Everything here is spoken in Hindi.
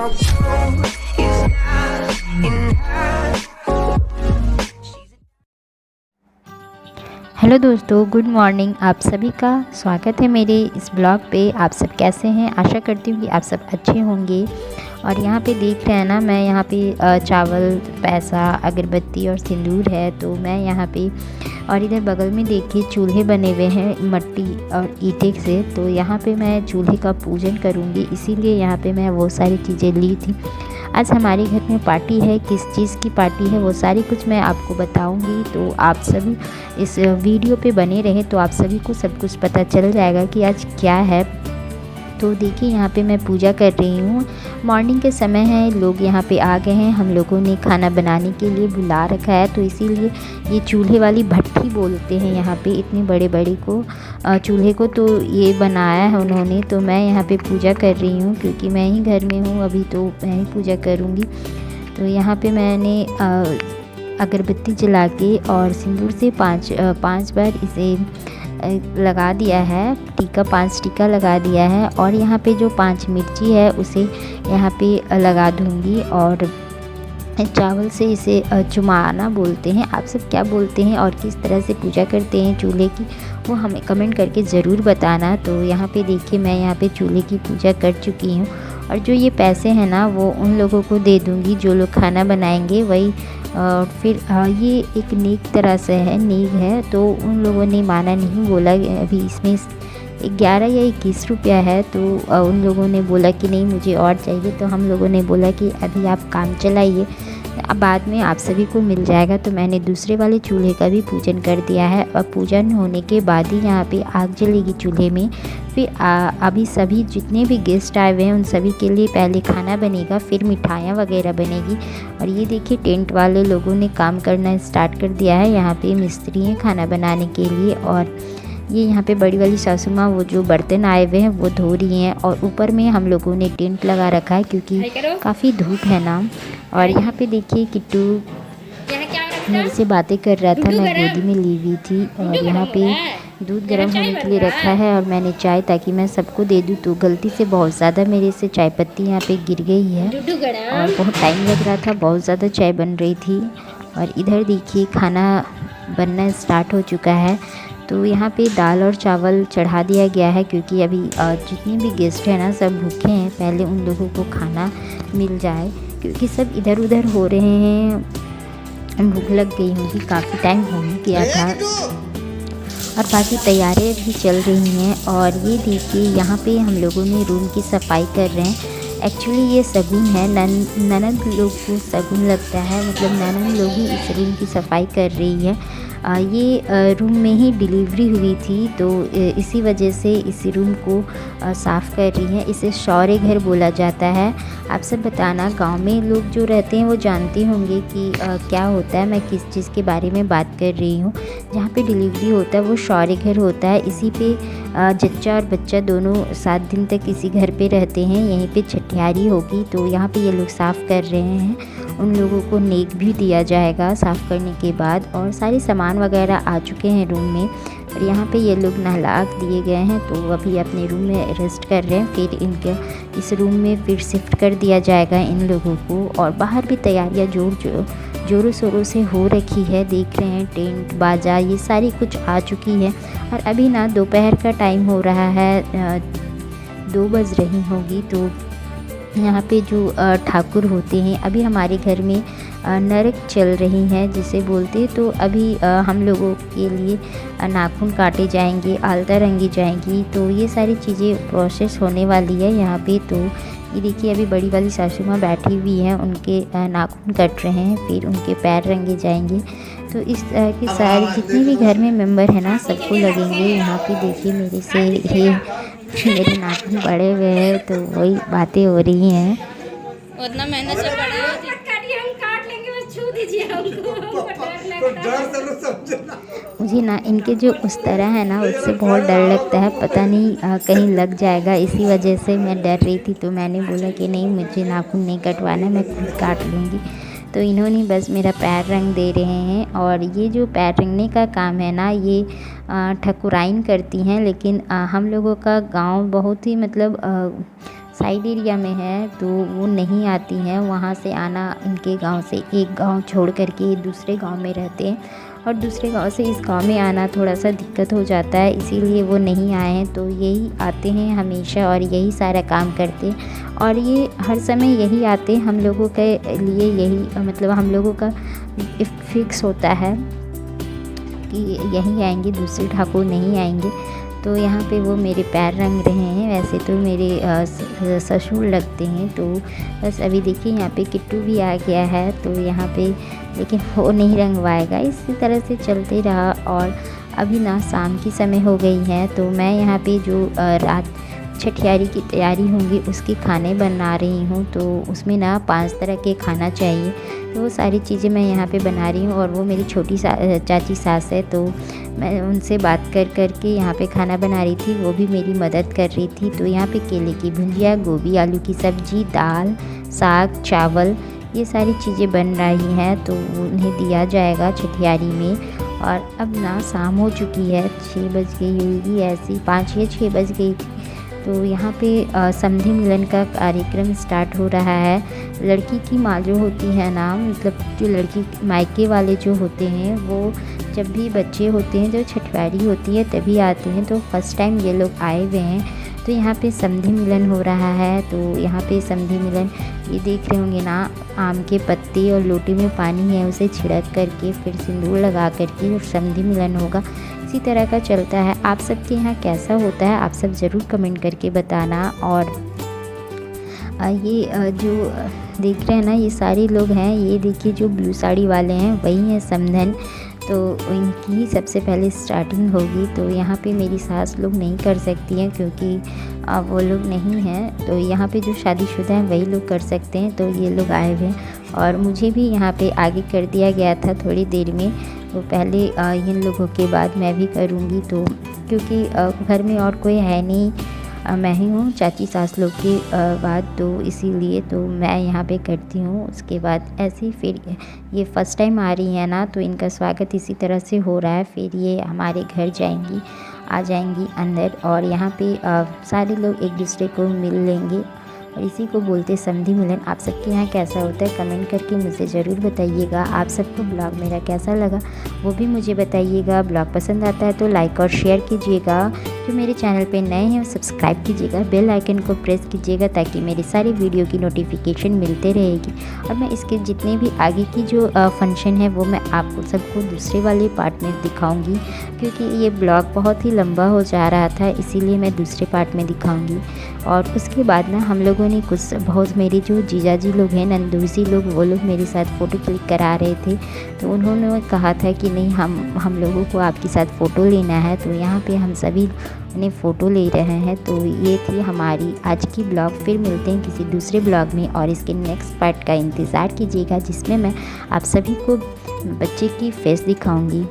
Now gold is not enough. Hello दोस्तों, गुड मॉर्निंग। आप सभी का स्वागत है मेरे इस ब्लॉग पे। आप सब कैसे हैं? आशा करती हूँ कि आप सब अच्छे होंगे। और यहाँ पे देख रहे हैं ना, मैं यहाँ पे चावल, पैसा, अगरबत्ती और सिंदूर है, तो मैं यहाँ पे और इधर बगल में देखिए चूल्हे बने हुए हैं मट्टी और ईंटे से। तो यहाँ पे मैं चूल्हे का पूजन करूँगी, इसीलिए यहाँ पे मैं वो सारी चीज़ें ली थी। आज हमारे घर में पार्टी है, किस चीज़ की पार्टी है वो सारी कुछ मैं आपको बताऊंगी। तो आप सभी इस वीडियो पे बने रहें तो आप सभी को सब कुछ पता चल जाएगा कि आज क्या है। तो देखिए यहाँ पे मैं पूजा कर रही हूँ। मॉर्निंग के समय है, लोग यहाँ पे आ गए हैं। हम लोगों ने खाना बनाने के लिए बुला रखा है, तो इसीलिए ये चूल्हे वाली भट्ठी बोलते हैं यहाँ पे इतने बड़े बड़े को चूल्हे को। तो ये बनाया है उन्होंने। तो मैं यहाँ पे पूजा कर रही हूँ क्योंकि मैं ही घर में हूँ अभी, तो मैं ही पूजा करूँगी। तो यहाँ पे मैंने अगरबत्ती जला के और सिंदूर से पाँच बार इसे लगा दिया है, टीका 5 टीका लगा दिया है। और यहाँ पे जो 5 मिर्ची है उसे यहाँ पे लगा दूँगी। और चावल से इसे चुमाना बोलते हैं। आप सब क्या बोलते हैं और किस तरह से पूजा करते हैं चूल्हे की, वो हमें कमेंट करके ज़रूर बताना। तो यहाँ पे देखिए मैं यहाँ पे चूल्हे की पूजा कर चुकी हूँ। और जो ये पैसे हैं ना, वो उन लोगों को दे दूँगी जो लोग खाना बनाएंगे। वही फिर ये एक नेक तरह से है, नेक है। तो उन लोगों ने माना नहीं, बोला अभी इसमें 11 या 21 रुपया है। तो उन लोगों ने बोला कि नहीं मुझे और चाहिए। तो हम लोगों ने बोला कि अभी आप काम चलाइए, अब बाद में आप सभी को मिल जाएगा। तो मैंने दूसरे वाले चूल्हे का भी पूजन कर दिया है। और पूजन होने के बाद ही यहाँ पे आग जलेगी चूल्हे में। फिर अभी सभी जितने भी गेस्ट आए हुए हैं उन सभी के लिए पहले खाना बनेगा, फिर मिठाइयाँ वगैरह बनेगी। और ये देखिए टेंट वाले लोगों ने काम करना स्टार्ट कर दिया है। यहाँ पे मिस्त्री हैं खाना बनाने के लिए। और ये यहाँ पे बड़ी वाली सासू माँ वो जो बर्तन आए हुए हैं वो धो रही हैं। और ऊपर में हम लोगों ने टेंट लगा रखा है क्योंकि काफ़ी धूप है ना। और यहाँ पे देखिए किट्टू मेरे से बातें कर रहा था, मैं गोदी में ली हुई थी। और यहाँ पे दूध गर्म होने के लिए रखा है और मैंने चाय ताकि मैं सबको दे दूँ। तो गलती से बहुत ज़्यादा मेरे से चाय पत्ती यहाँ पे गिर गई है और बहुत टाइम लग रहा था, बहुत ज़्यादा चाय बन रही थी। और इधर देखिए खाना बनना स्टार्ट हो चुका है। तो यहाँ पे दाल और चावल चढ़ा दिया गया है क्योंकि अभी जितने भी गेस्ट हैं ना सब भूखे हैं, पहले उन लोगों को खाना मिल जाए क्योंकि सब इधर उधर हो रहे हैं। भूख लग गई होगी, काफ़ी टाइम हो गया था। और बाकी तैयारियाँ भी चल रही हैं। और ये देखिए यहाँ पे हम लोगों ने रूम की सफाई कर रहे हैं। एक्चुअली ये शगुन है, ननद लोग को शगुन लगता है, मतलब ननद लोग ही इस रूम की सफाई कर रही है। ये रूम में ही डिलीवरी हुई थी, तो इसी वजह से इस रूम को साफ़ कर रही हैं। इसे शौर्य घर बोला जाता है। आप सब बताना, गांव में लोग जो रहते हैं वो जानते होंगे कि क्या होता है, मैं किस चीज़ के बारे में बात कर रही हूँ। जहाँ पे डिलीवरी होता है वो शौर्य घर होता है। इसी पे जच्चा और बच्चा दोनों 7 दिन तक इसी घर पे रहते हैं। यहीं पे छठियारी होगी, तो यहाँ पे ये लोग साफ़ कर रहे हैं। उन लोगों को नेक भी दिया जाएगा साफ़ करने के बाद। और सारे सामान वगैरह आ चुके हैं रूम में। और यहाँ पे ये लोग नहला दिए गए हैं, तो अभी अपने रूम में रेस्ट कर रहे हैं। फिर इनके इस रूम में फिर शिफ्ट कर दिया जाएगा इन लोगों को। और बाहर भी तैयारियाँ जोरों शोरों से हो रखी है। देख रहे हैं टेंट बाजा ये सारी कुछ आ चुकी है। और अभी ना दोपहर का टाइम हो रहा है, 2 बज रही होगी। तो यहाँ पे जो ठाकुर होते हैं, अभी हमारे घर में नरक चल रही हैं जिसे बोलते हैं। तो अभी हम लोगों के लिए नाखून काटे जाएंगे, आलता रंगी जाएंगी। तो ये सारी चीज़ें प्रोसेस होने वाली है यहाँ पे। तो ये देखिए अभी बड़ी वाली सासू माँ बैठी हुई हैं, उनके नाखून कट रहे हैं, फिर उनके पैर रंगे जाएंगे। तो इस तरह के सारे जितने भी घर में मेंबर हैं ना सबको लगेंगे। यहाँ पे देखिए मेरे से ये मेरे नाखून बड़े हुए हैं, तो वही बातें हो रही हैं। उतना मेहनत से बड़ा है, हम काट लेंगे, बस छू दीजिए हमको, मुझे ना इनके जो उस तरह है ना उससे बहुत डर लगता है, पता नहीं कहीं लग जाएगा, इसी वजह से मैं डर रही थी। तो मैंने बोला कि नहीं मुझे नाखून नहीं कटवाना, मैं खुद काट लूँगी। तो इन्होंने बस मेरा पैर रंग दे रहे हैं। और ये जो पैर रंगने का काम है ना ये ठकुराइन करती हैं, लेकिन हम लोगों का गांव बहुत ही मतलब साइड एरिया में है तो वो नहीं आती हैं। वहाँ से आना, इनके गांव से एक गांव छोड़ करके दूसरे गांव में रहते हैं और दूसरे गांव से इस गांव में आना थोड़ा सा दिक्कत हो जाता है, इसीलिए वो नहीं आए हैं। तो यही आते हैं हमेशा और यही सारा काम करते हैं और ये हर समय यही आते हैं। हम लोगों के लिए यही मतलब हम लोगों का फिक्स होता है कि यही आएंगे, दूसरे ठाकुर नहीं आएंगे। तो यहाँ पे वो मेरे पैर रंग रहे हैं। वैसे तो मेरे ससुर लगते हैं। तो बस अभी देखिए यहाँ पे किट्टू भी आ गया है, तो यहाँ पे लेकिन वो नहीं रंगवाएगा। इसी तरह से चलते रहा और अभी ना शाम की समय हो गई है। तो मैं यहाँ पे जो रात छठियारी की तैयारी होंगी उसके खाने बना रही हूँ। तो उसमें ना 5 तरह के खाना चाहिए, तो वो सारी चीज़ें मैं यहाँ पे बना रही हूँ। और वो मेरी छोटी चाची सास है, तो मैं उनसे बात कर के यहाँ पे खाना बना रही थी, वो भी मेरी मदद कर रही थी। तो यहाँ पे केले की भुजिया, गोभी आलू की सब्ज़ी, दाल, साग, चावल, ये सारी चीज़ें बन रही हैं। तो उन्हें दिया जाएगा छठियारी में। और अब ना शाम हो चुकी है, 6 बज गई होगी, ऐसी 5 या 6 बज गई थी। तो यहाँ पे समधि मिलन का कार्यक्रम स्टार्ट हो रहा है। लड़की की माँ जो होती है ना, मतलब जो लड़की मायके वाले जो होते हैं, वो जब भी बच्चे होते हैं, जो छठवारी होती है तभी आते हैं। तो फर्स्ट टाइम ये लोग आए हुए हैं। तो यहाँ पे समधि मिलन हो रहा है। तो यहाँ पे समधि मिलन, ये देख रहे होंगे ना, आम के पत्ते और लोटे में पानी है, उसे छिड़क करके फिर सिंदूर लगा करके समधि मिलन होगा। इसी तरह का चलता है। आप सबके यहाँ कैसा होता है आप सब ज़रूर कमेंट करके बताना। और ये जो देख रहे हैं ना, ये सारे लोग हैं। ये देखिए जो ब्लू साड़ी वाले हैं वही हैं समधन। तो इनकी ही सबसे पहले स्टार्टिंग होगी। तो यहाँ पे मेरी सास लोग नहीं कर सकती हैं क्योंकि वो लोग नहीं हैं। तो यहाँ पे जो शादीशुदा हैं वही लोग कर सकते हैं। तो ये लोग आए हुए हैं और मुझे भी यहाँ पे आगे कर दिया गया था थोड़ी देर में। तो पहले इन लोगों के बाद मैं भी करूँगी। तो क्योंकि घर में और कोई है नहीं, मैं ही हूँ चाची सास लोग के बाद, तो इसीलिए तो मैं यहाँ पे करती हूँ। उसके बाद ऐसे ही फिर ये फ़र्स्ट टाइम आ रही है ना, तो इनका स्वागत इसी तरह से हो रहा है। फिर ये हमारे घर जाएंगी, आ जाएंगी अंदर और यहाँ पे सारे लोग एक दूसरे को मिल लेंगे और इसी को बोलते समधि मिलन। आप सबके यहाँ कैसा होता है कमेंट करके मुझे ज़रूर बताइएगा। आप सबको ब्लॉग मेरा कैसा लगा वो भी मुझे बताइएगा। ब्लॉग पसंद आता है तो लाइक और शेयर कीजिएगा। जो मेरे चैनल पे नए हैं वो सब्सक्राइब कीजिएगा, बेल आइकन को प्रेस कीजिएगा ताकि मेरी सारी वीडियो की नोटिफिकेशन मिलते रहेगी। और मैं इसके जितने भी आगे की जो फंक्शन है वो मैं आपको सबको दूसरे वाले पार्ट में दिखाऊंगी, क्योंकि ये ब्लॉग बहुत ही लंबा हो जा रहा था, इसीलिए मैं दूसरे पार्ट में दिखाऊंगी। और उसके बाद ना हम लोगों ने कुछ बहुत मेरे जो जीजा जी लोग हैं, नंदूसी लोग, वो लोग मेरे साथ फ़ोटो क्लिक करा रहे थे। तो उन्होंने कहा था कि नहीं हम लोगों को आपके साथ फ़ोटो लेना है। तो यहाँ पे हम सभी उन्हें फ़ोटो ले रहे हैं। तो ये थी हमारी आज की ब्लॉग। फिर मिलते हैं किसी दूसरे ब्लॉग में और इसके नेक्स्ट पार्ट का इंतज़ार कीजिएगा, जिसमें मैं आप सभी को बच्चे की फेस दिखाऊंगी।